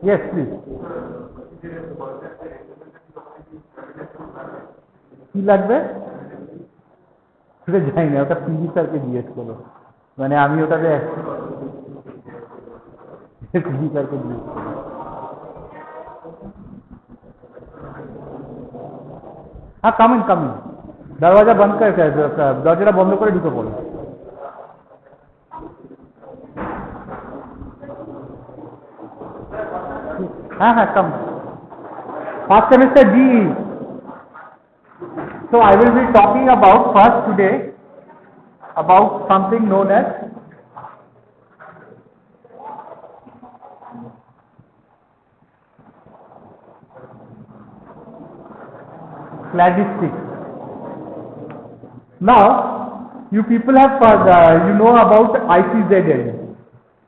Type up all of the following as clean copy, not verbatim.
Yes, please. কি লাগবে সেটা জানি না, ওটা পিজি স্যারকে জিজ্ঞেস করো, মানে আমি ওটাতে পিজি স্যারকে জিজ্ঞেস করো। हाँ कम इन, दरवाजा बंद कर, दरवाजा बंद করে ঢুকে পড়ো। हाँ हाँ कम, फर्स्ट सेमेस्टर डी। So I will be talking about first today about something known as cladistics. Now you people have you know about ICZN,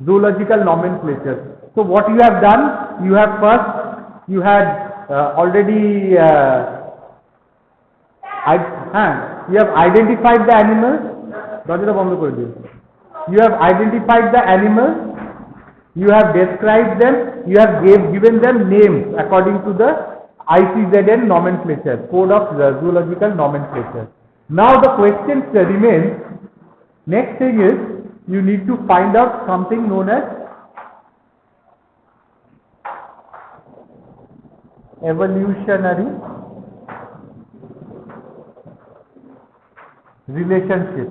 zoological nomenclature. So what you have done, you have first, you had already you have identified the animals. You have identified the animals, you have described them, you have given them names according to the ICZN nomenclature, code of zoological nomenclature. Now the question remains, next thing is you need to find out something known as evolutionary relationship.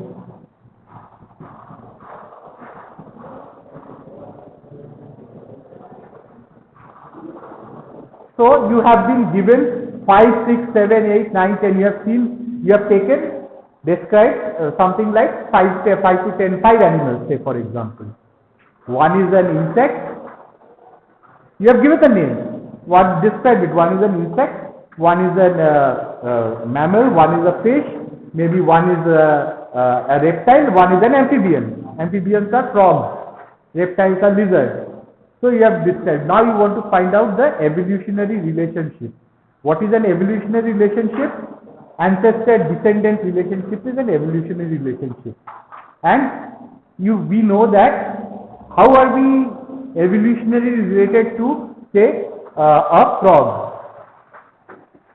So you have been given 5, 6, 7, 8, 9, 10. You have seen, you have taken, described something like 5 to 10, 5 animals, say for example. One is an insect. You have given the name. One, describe it. One is an insect. One is a mammal. One is a fish. Maybe one is a reptile. One is an amphibian. Amphibians are frogs. Reptiles are lizards. So you have described. Now you want to find out the evolutionary relationship. What is an evolutionary relationship? Ancestor-descendant relationship is an evolutionary relationship. And we know that how are we evolutionary related to, say, a frog?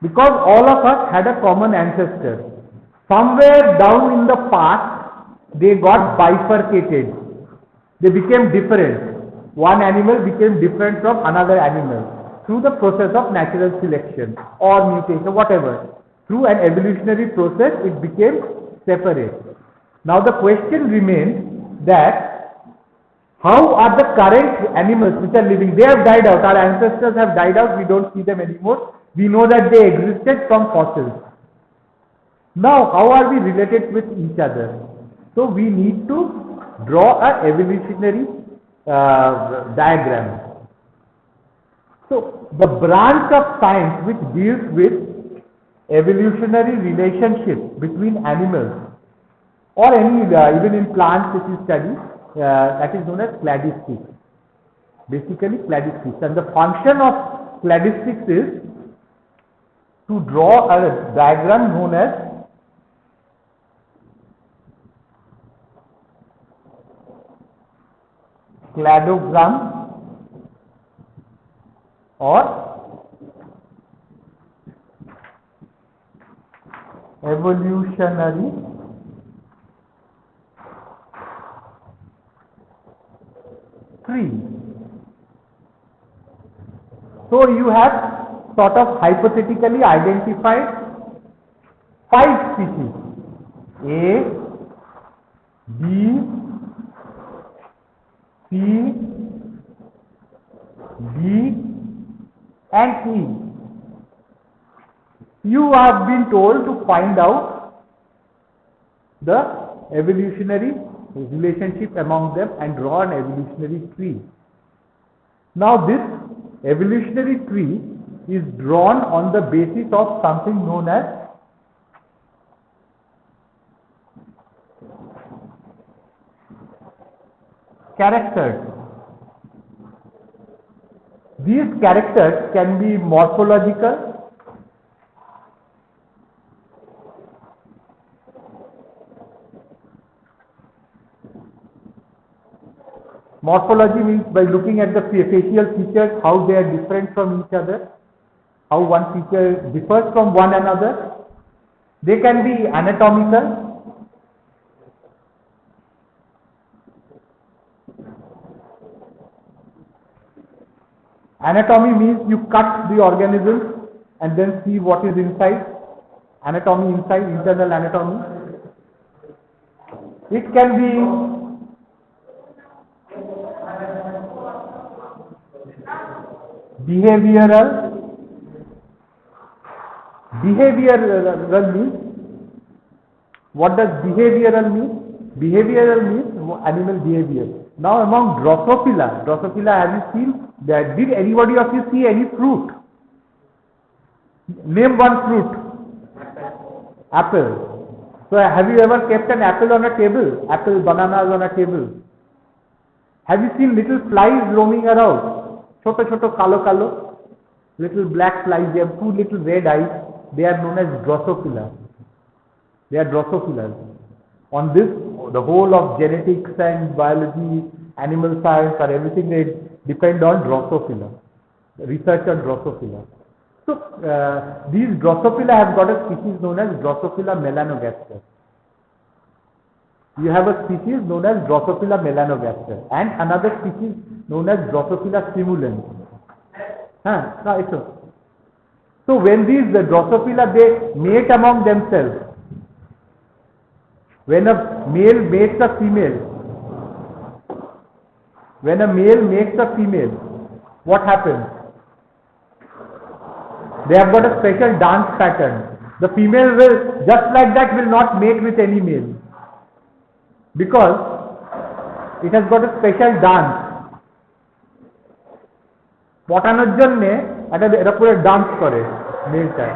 Because all of us had a common ancestor. Somewhere down in the past, they got bifurcated. They became different. One animal became different from another animal through the process of natural selection or mutation, whatever. Through an evolutionary process, it became separate. Now the question remains that how are the current animals which are living? They have died out. Our ancestors have died out. We don't see them anymore. We know that they existed from fossils. Now, how are we related with each other? So we need to draw a evolutionary diagram. So the branch of science which deals with evolutionary relationship between animals or any even in plants if you study, that is known as cladistics. Basically cladistics, and the function of cladistics is to draw a diagram known as cladogram or evolutionary tree. So you have sort of hypothetically identified 5 species: A, B, C, D and E. You have been told to find out the evolutionary relationship among them and draw an evolutionary tree. Now this evolutionary tree is drawn on the basis of something known as characters. These characters can be morphological, Morphology means by looking at the facial features, how they are different from each other, how one feature differs from one another. They can be anatomical. Anatomy means you cut the organism and then see what is inside. Anatomy inside, internal anatomy. It can be behavioral. Behavioral means, what does behavioral mean? Behavioral means animal behavior. Now among Drosophila, have you seen that? Did anybody of you see any fruit? Name one fruit. Apple. So have you ever kept an apple on a table? Apple, bananas on a table. Have you seen little flies roaming around? Choto kalo kalo. Little black flies. They have two little red eyes. They are known as Drosophila. They are Drosophila. On this, the whole of genetics and biology, animal science, or everything, they depend on Drosophila. Research on Drosophila. So these Drosophila have got a species known as Drosophila melanogaster. You have a species known as Drosophila melanogaster and another species known as Drosophila simulans. So when these Drosophila, they mate among themselves. When a male mates a female, what happens? They have got a special dance pattern. The female will, just like that, will not mate with any male, because it has got a special dance. পটানোর জন্যে এটা পুরো dance করে মেলটা।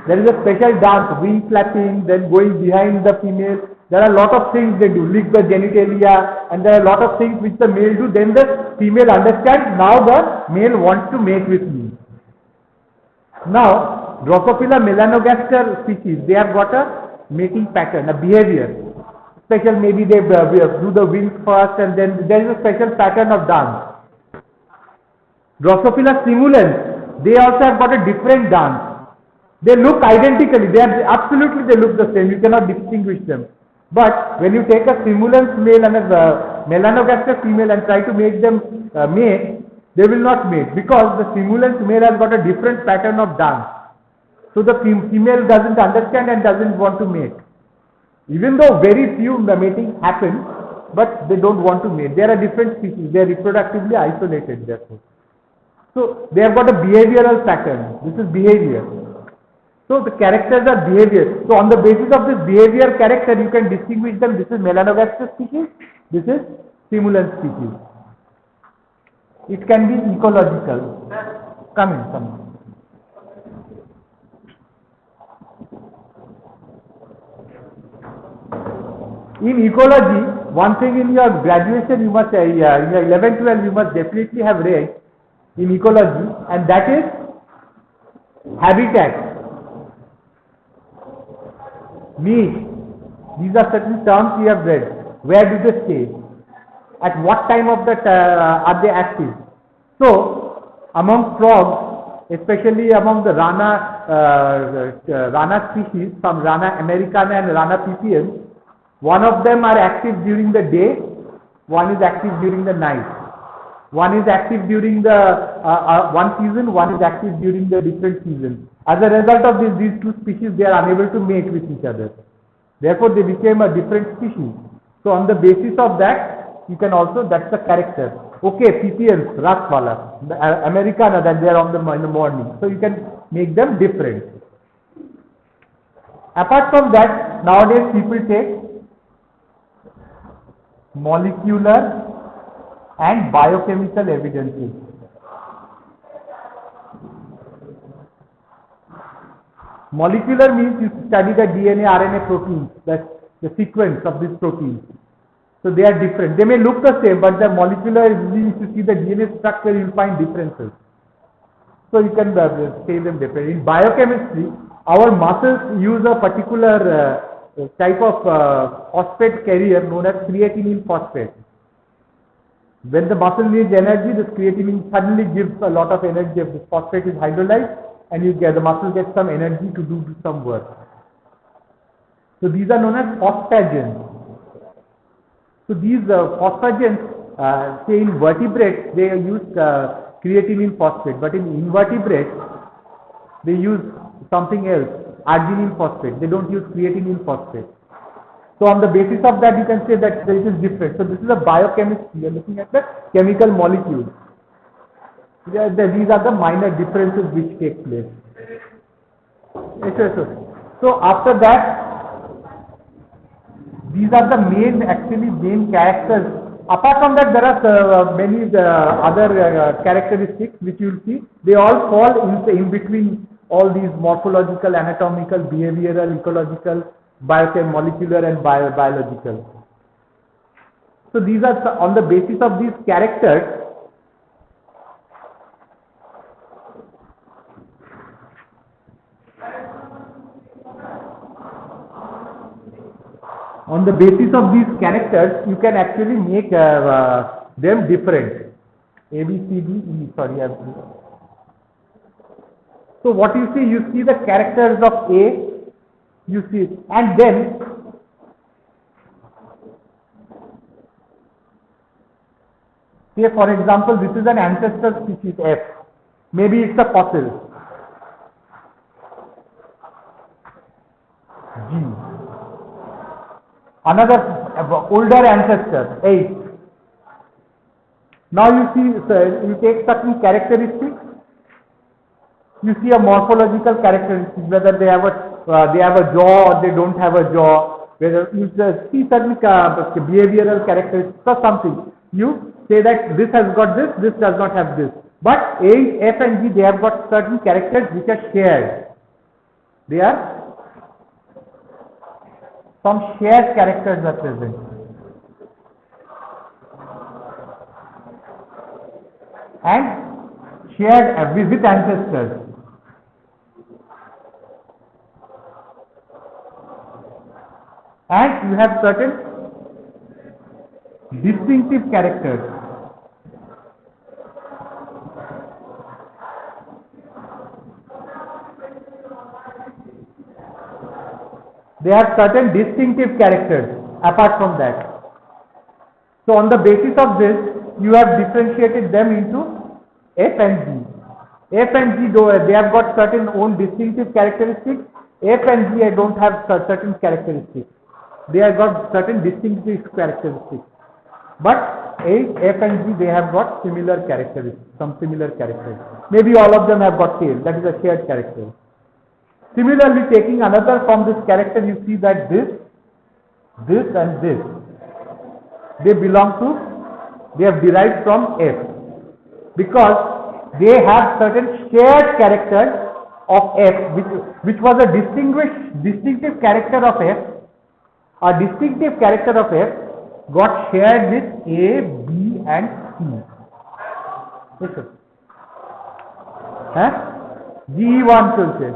There is a special dance, wing flapping, then going behind the female. There are a lot of things they do, lick the genitalia, and there are a lot of things which the male do. Then the female understands, now the male wants to mate with me. Now, Drosophila melanogaster species, they have got a mating pattern, a behavior. Special, maybe they do the wings first, and then there is a special pattern of dance. Drosophila simulans, they also have got a different dance. They look identically, they look the same, you cannot distinguish them. But when you take a simulans male and a melanogaster female and try to make them mate, they will not mate, because the simulans male has got a different pattern of dance. So the female doesn't understand and doesn't want to mate. Even though very few mating happen, but they don't want to mate. They are a different species, they are reproductively isolated therefore. So they have got a behavioral pattern. This is behavior. So the characters are behavior. So on the basis of this behavior character, you can distinguish them. This is melanogaster species. This is simulans species. It can be ecological. Come in. In ecology, one thing in your graduation you must, in your 11-12 you must definitely have read in ecology, and that is habitat. Niche. These are certain terms you have read. Where do they stay? At what time of the are they active? So, among frogs, especially among the rana species, from Rana americana and Rana ppm, one of them are active during the day, one is active during the night. One is active during the one season, one is active during the different seasons. As a result of this, these two species, they are unable to mate with each other. Therefore, they became a different species. So on the basis of that, you can also, that's the character. Okay, ppms, raswala, the americana, that they are in the morning. So you can make them different. Apart from that, nowadays people take molecular and biochemical evidences. Molecular means you study the DNA, RNA proteins, the sequence of these proteins. So they are different. They may look the same, but the molecular, if you see the DNA structure, you will find differences. So you can say them different. In biochemistry, our muscles use a particular type of phosphate carrier known as creatinine phosphate. When the muscle needs energy, this creatinine suddenly gives a lot of energy. If this phosphate is hydrolyzed, and the muscle gets some energy to do some work. So these are known as phosphagens. So these phosphagens, say in vertebrates, they use creatinine phosphate, but in invertebrates, they use something else, arginine phosphate. They don't use creatinine phosphate. So on the basis of that, you can say that it is different. So this is a biochemistry. You are looking at the chemical molecules. These are the minor differences which take place. So after that, these are the main characters. Apart from that, there are many other characteristics which you will see. They all fall in between all these morphological, anatomical, behavioral, ecological, molecular and biological. So these are on the basis of these characters. On the basis of these characters, you can actually make them different. A, B, C, D, E. Sorry. So what you see the characters of A. You see, and then say for example, this is an ancestor species F. Maybe it's a fossil. G. Another older ancestor, 8. Now you see, you take certain characteristics. You see a morphological characteristic, whether they have a jaw or they don't have a jaw. Whether you see certain behavioral characteristics or something. You say that this has got this does not have this. But A, F and G, they have got certain characters which are shared. They are some shared characters are present. And shared with ancestors. And you have certain distinctive characters. They have certain distinctive characters apart from that. So on the basis of this, you have differentiated them into F and G. F and G, they have got certain own distinctive characteristics. F and G don't have certain characteristics. They have got certain distinctive characteristics. But F and G, they have got similar characteristics, some similar characters. Maybe all of them have got tail. That is a shared character. Similarly, taking another from this character, you see that this and this, they have derived from F, because they have certain shared characters of F, which was a distinctive character of F. A distinctive character of F got shared with A, B and C. Yes, sir. GE1 children.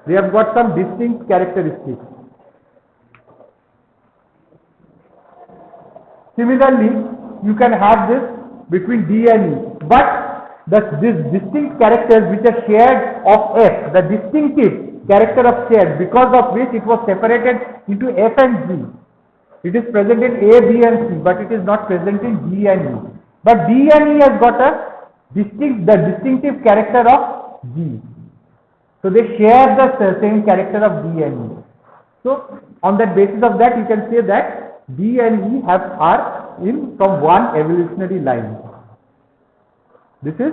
They have got some distinct characteristics. Similarly, you can have this between D and E, but these distinct characters which are shared of F, the distinctive character of shared, because of which it was separated into F and G. It is present in A, B and C, but it is not present in D and E. But D and E has got the distinctive character of G. So they share the same character of D and E. So on that basis of that, you can say that D and E are in from one evolutionary line. This is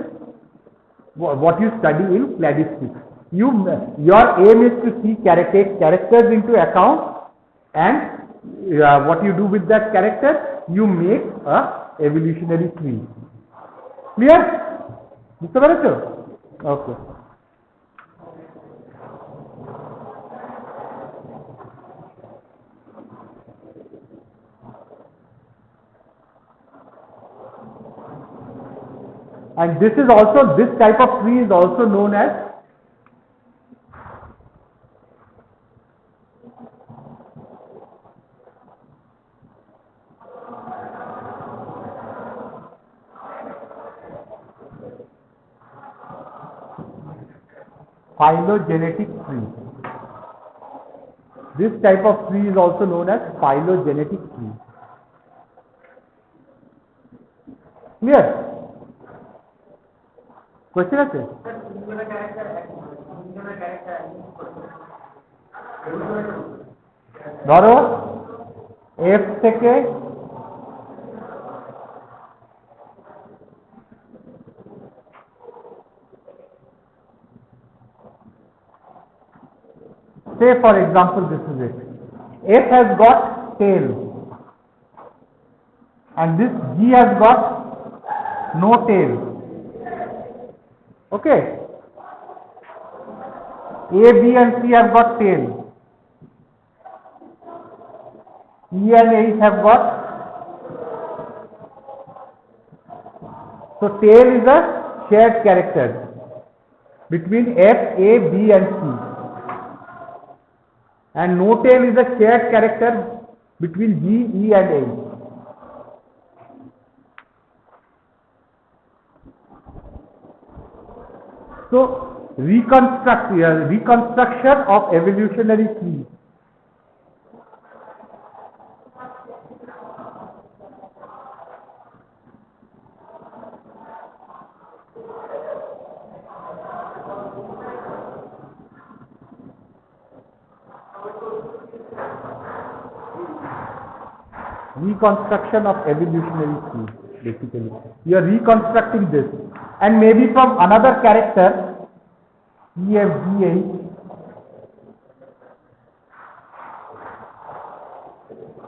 what you study in cladistics. Your aim is to take characters into account, and what you do with that character, you make a evolutionary tree. Clear, Mr. Bharat? Okay. And this type of tree is also known as phylogenetic tree. This type of tree is also known as phylogenetic tree. Clear? Question আছে? ধরো F থেকে say for example this is it. F has got tail and this G has got no tail. Okay. A, B and C have got tail. E and H have got. So tail is a shared character between F, A, B and C. And no tail is a shared character between G, E and H. So reconstruction of evolutionary tree. Reconstruction of evolutionary tree, basically. You are reconstructing this, and maybe from another character, E, F, G, H,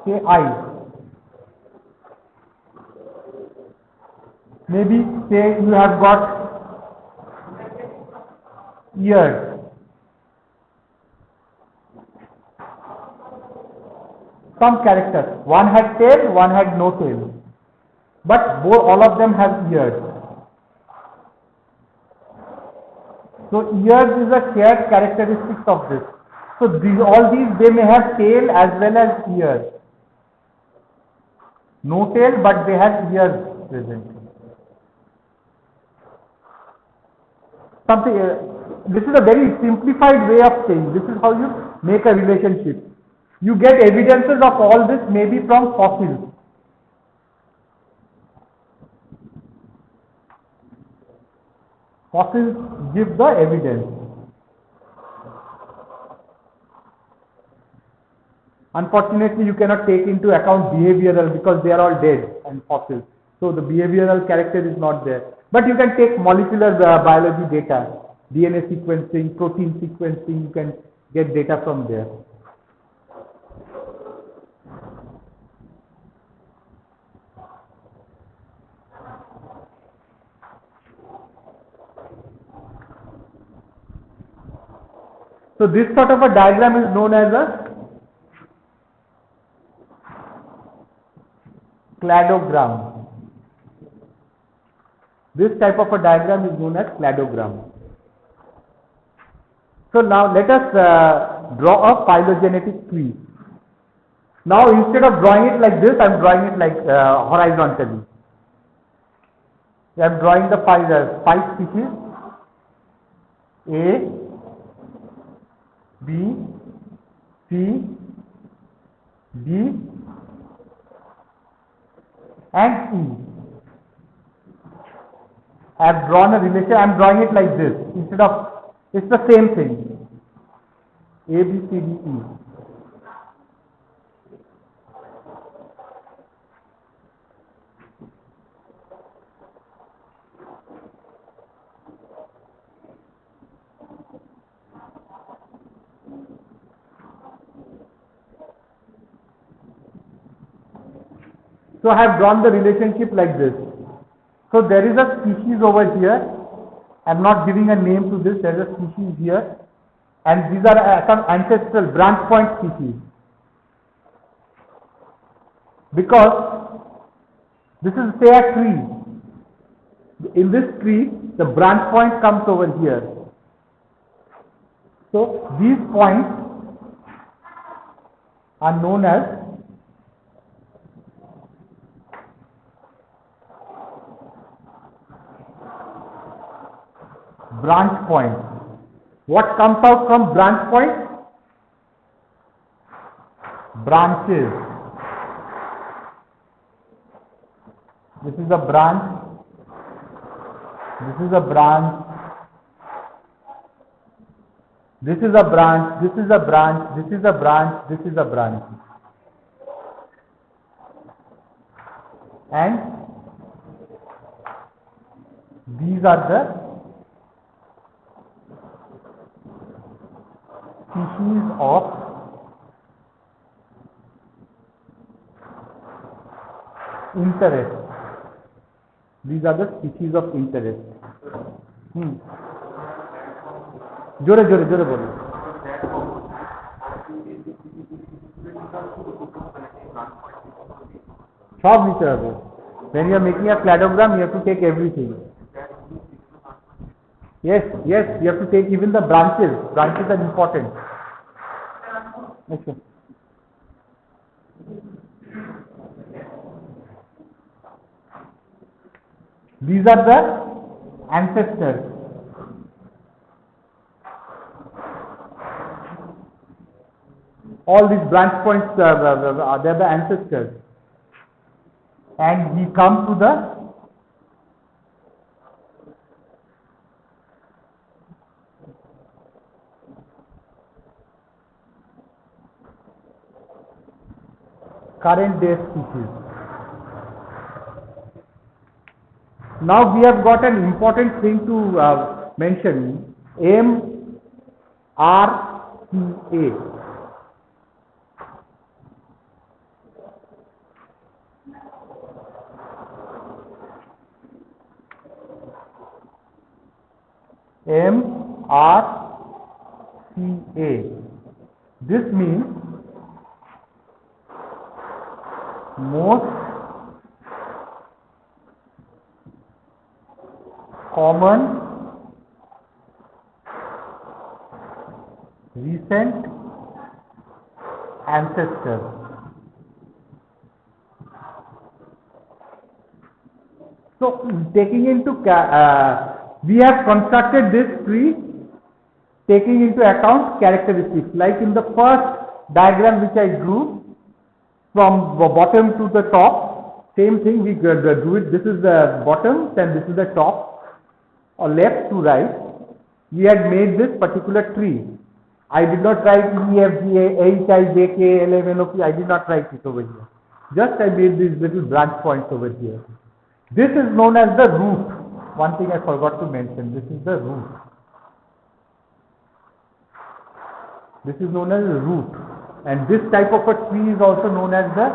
say I. Maybe say you have got ears. Some characters. One had tail, one had no tail. But all of them have ears. So ears is a shared characteristics of this. So all these they may have tail as well as ears. No tail, but they have ears present. Something. This is a very simplified way of saying. This is how you make a relationship. You get evidences of all this maybe from fossils. Fossils give the evidence. Unfortunately, you cannot take into account behavioral because they are all dead and fossils. So the behavioral character is not there. But you can take molecular biology data, DNA sequencing, protein sequencing, you can get data from there. So this sort of a diagram is known as a cladogram. This type of a diagram is known as cladogram. So now let us draw a phylogenetic tree. Now instead of drawing it like this, I am drawing it like horizontally. I am drawing the five species: A, B, C, D and E. I have drawn a relation. I am drawing it like this instead of, it's the same thing. A, B, C, D, E. So I have drawn the relationship like this. So there is a species over here. I am not giving a name to this. There is a species here, and these are some ancestral branch point species. Because this is say a tree. In this tree, the branch point comes over here. So these points are known as branch points. What comes out from branch point? Branches. This is a branch. This is a branch. This is a branch. This is a branch. This is a branch. This is a branch. And these are the species of interest. These are the species of interest. जोरे जोरे जोरे बोलो. सब नीचे रखो. When you are making a cladogram, you have to take everything. Yes, yes, you have to take even the branches. Branches are important. Okay. These are the ancestors. All these branch points, they are the ancestors. And we come to the current day species. Now we have got an important thing to mention, MRCA. MRCA. This means most common recent ancestors. So taking into we have constructed this tree taking into account characteristics. Like in the first diagram which I drew, from the bottom to the top, same thing we do it. This is the bottom and this is the top, or left to right. We had made this particular tree. I did not write E, F, G, H, I, J, K, L, M, N, O, P. I did not write it over here. Just I made these little branch points over here. This is known as the root. One thing I forgot to mention, this is the root. This is known as the root. And this type of a tree is also known as the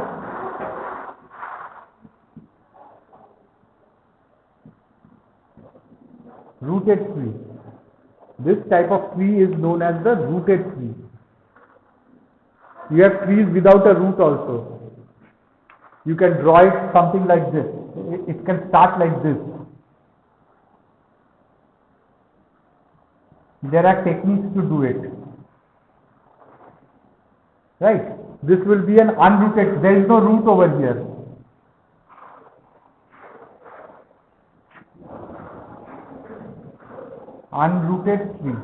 rooted tree. This type of tree is known as the rooted tree. You have trees without a root also. You can draw it something like this. It can start like this. There are techniques to do it. Right? This will be an unrooted, there is no root over here. Unrooted tree.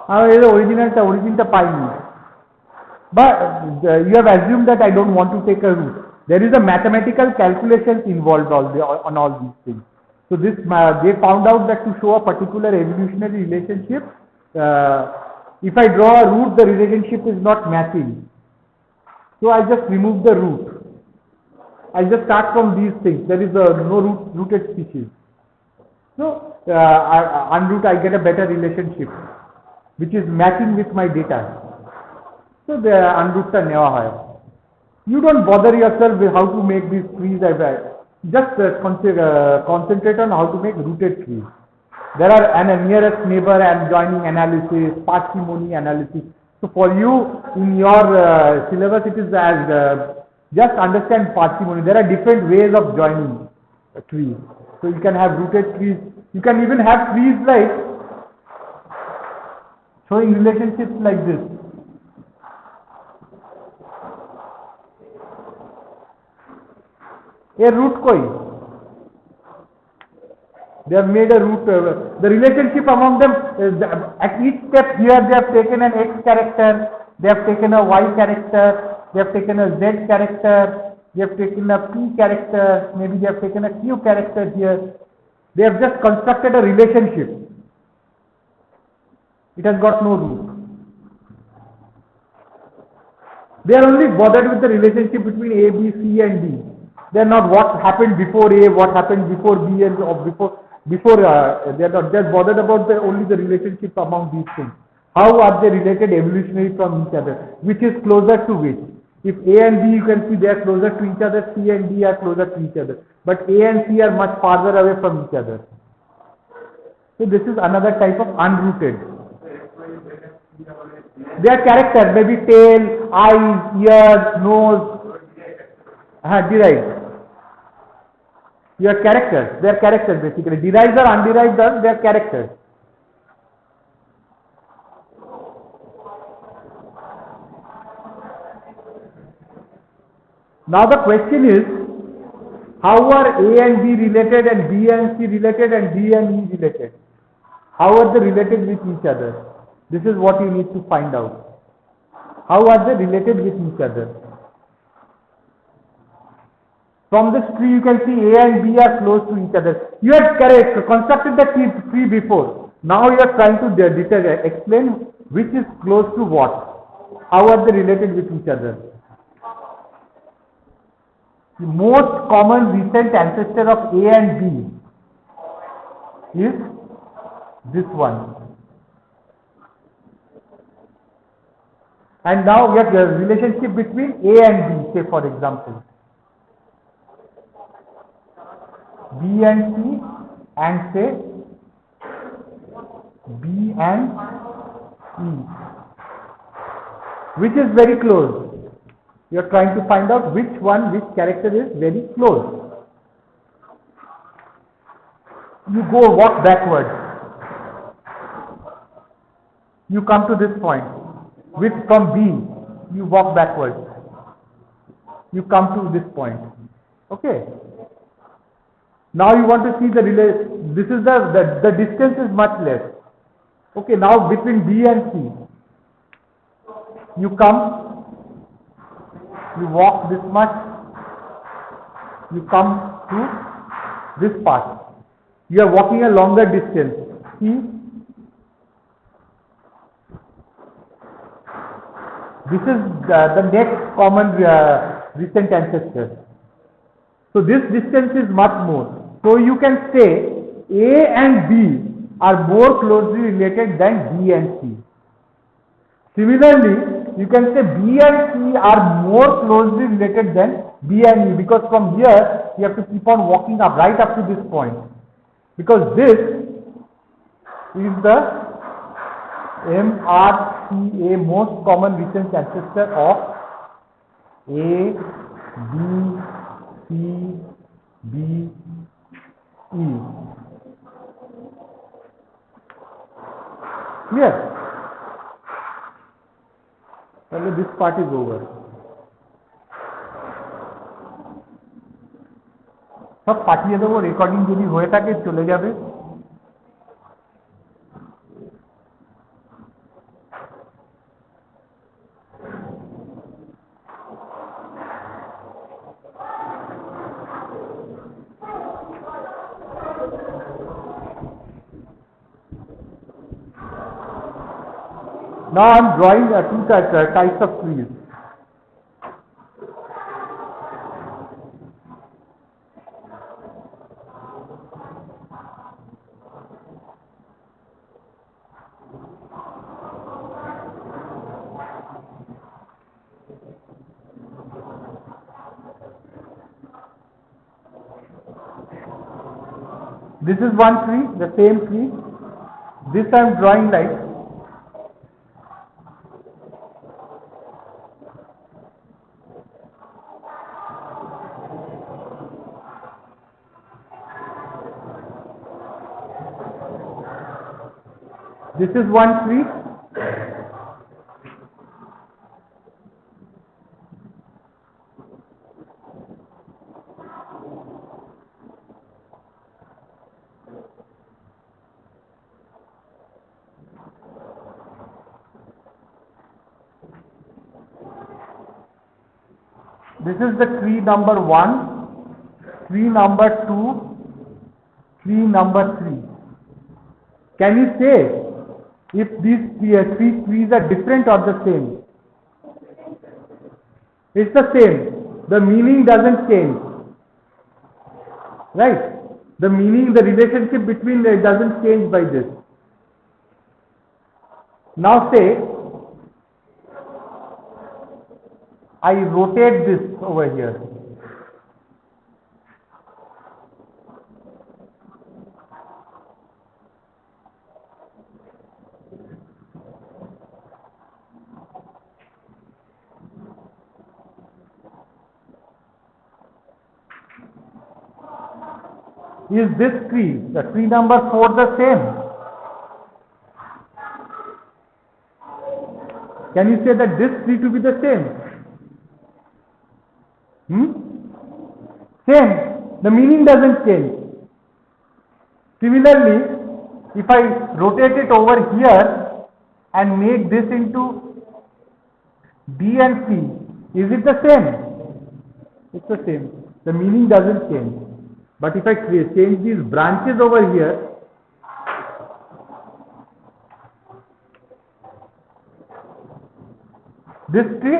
Original পাইনি. But you have assumed that I don't want to take a root. There is a mathematical calculations involved on all these things. So this they found out that to show a particular evolutionary relationship, if I draw a root, the relationship is not matching. So I just remove the root. I just start from these things. There is no rooted species. So unroot, I get a better relationship, which is matching with my data. So the unroot ta newa hoy. You don't bother yourself with how to make these trees. Just concentrate on how to make rooted trees. There are an nearest neighbor and joining analysis, parsimony analysis. So for you in your syllabus, it is as just understand parsimony. There are different ways of joining trees. So you can have rooted trees. You can even have trees like showing relationships like this. A root koi. They have made a root. The relationship among them, at each step here they have taken an X character, they have taken a Y character, they have taken a Z character, they have taken a P character, maybe they have taken a Q character here. They have just constructed a relationship. It has got no root. They are only bothered with the relationship between A, B, C and D. They are not what happened before A, what happened before B, and or before they are not just bothered about only the relationship among these things. How are they related evolutionary from each other? Which is closer to which? If A and B, you can see they are closer to each other, C and D are closer to each other. But A and C are much farther away from each other. So this is another type of unrooted. Their character, maybe tail, eyes, ears, nose, derived. Your characters, their characters basically. Derived or underived are their characters. Now the question is, how are A and B related and B and C related and D and E related? How are they related with each other? This is what you need to find out. How are they related with each other? From this tree you can see A and B are close to each other. You had constructed the tree before. Now you are trying to explain which is close to what. How are they related with each other? The most common recent ancestor of A and B is this one. And now we have the relationship between A and B, say for example. B and C and say B and E, which is very close. You are trying to find out which character is very close. You walk backwards. You come to this point. From B, you walk backwards. You come to this point. Okay. Now you want to see this is the distance is much less. Okay, now between B and C, you come. You walk this much, you come to this part. You are walking a longer distance. See, this is the next common recent ancestor. So this distance is much more. So you can say A and B are more closely related than B and C. Similarly, you can say B and C are more closely related than B and E, because from here you have to keep on walking up right up to this point, because this is the MRCA, most common recent ancestor of A, B, C, B, E. Clear? This part is over. सब पाठिए देव recording যদি হয়ে থাকে চলে যাবে। Now I am drawing two types of trees. This is one tree, the same tree. This I am drawing like this is one tree. This is the tree number 1, tree number 2, tree number 3. Can you say if these three trees are different or the same? It's the same. The meaning doesn't change. Right? The meaning, the relationship between them doesn't change by this. Now say, I rotate this over here. Is this tree, the tree number 4, the same? Can you say that this tree to be the same? Same. The meaning doesn't change. Similarly, if I rotate it over here and make this into B and C, is it the same? It's the same. The meaning doesn't change. But if I change these branches over here, this tree,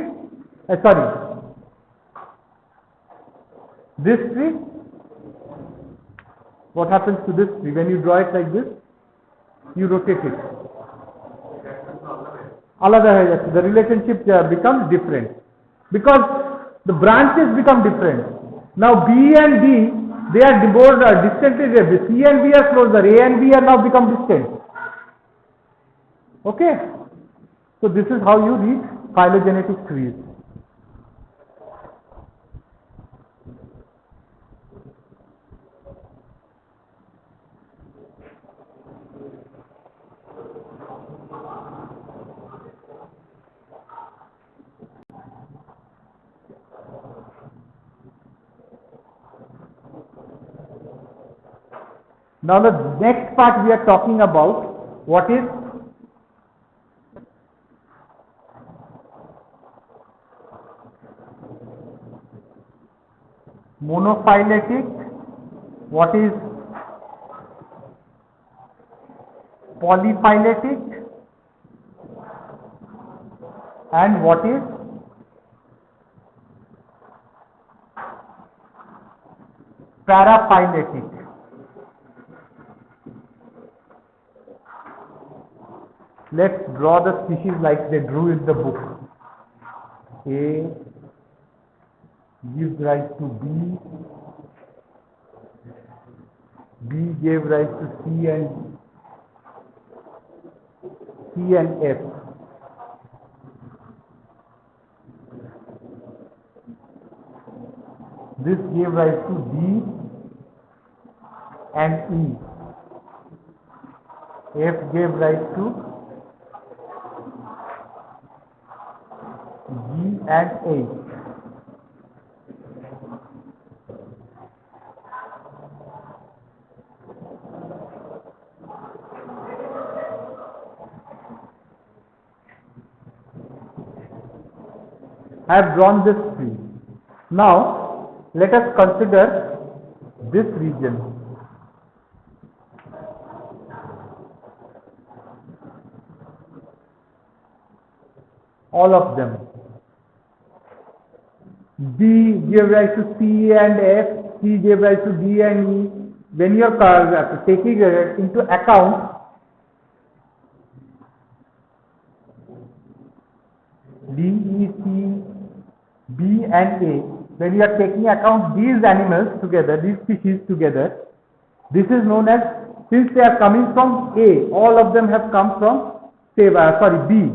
this tree, what happens to this tree? When you draw it like this, you rotate it. The relationship becomes different because the branches become different. Now B and D, they are more distantly, C and B are closer, A and B are now become distant. Okay? So this is how you read phylogenetic trees. Now the next part we are talking about, what is monophyletic, what is polyphyletic, and what is paraphyletic. Let's draw the species like they drew in the book. A gives rise to B, B gave rise to C and F. This gave rise to D and E. F gave rise to G and H. I have drawn this tree. Now, let us consider this region. All of them. B gave rise to C and F, C gave rise to D and E. When you are taking into account D, E, C, B and A, when you are taking account these animals together, these species together, this is known as, since they are coming from A, all of them have come from B.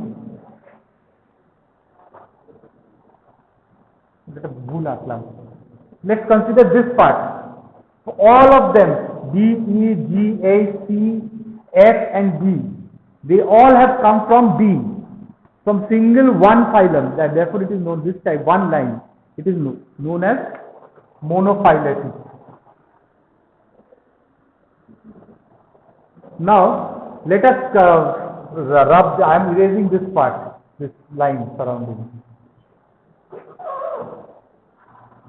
Let's consider this part. So all of them, D, E, G, A, C, F and B, they all have come from B, from single one phylum. Therefore it is known, this type, one line, it is known as monophyletic. Now let us I am erasing this part, this line surrounding.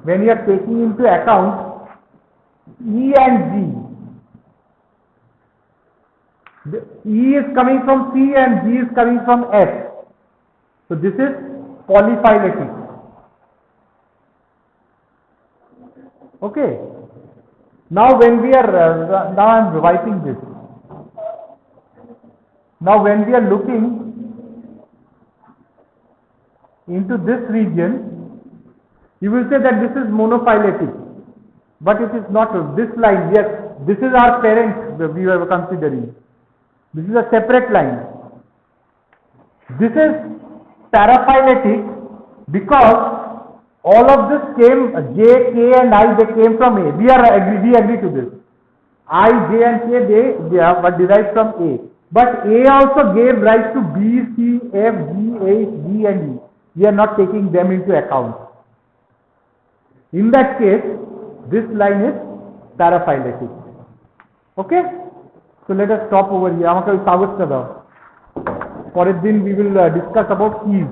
when you are taking into account E and G. The E is coming from C and G is coming from F. So this is polyphyletic. Okay. Now when we are, now I am writing this. Now when we are looking into this region, you will say that this is monophyletic. But it is not. This line, yes, this is our parent we were considering. This is a separate line. This is paraphyletic because all of this came, J, K and I, they came from A. We agree to this. I, J and K, they are derived from A. But A also gave rise to B, C, F, G, H, G and E. We are not taking them into account. In that case, this line is paraphyletic. Okay? So let us stop over here. আমাকে ওই কাগজটা দাও। পরের দিন we will discuss about keys.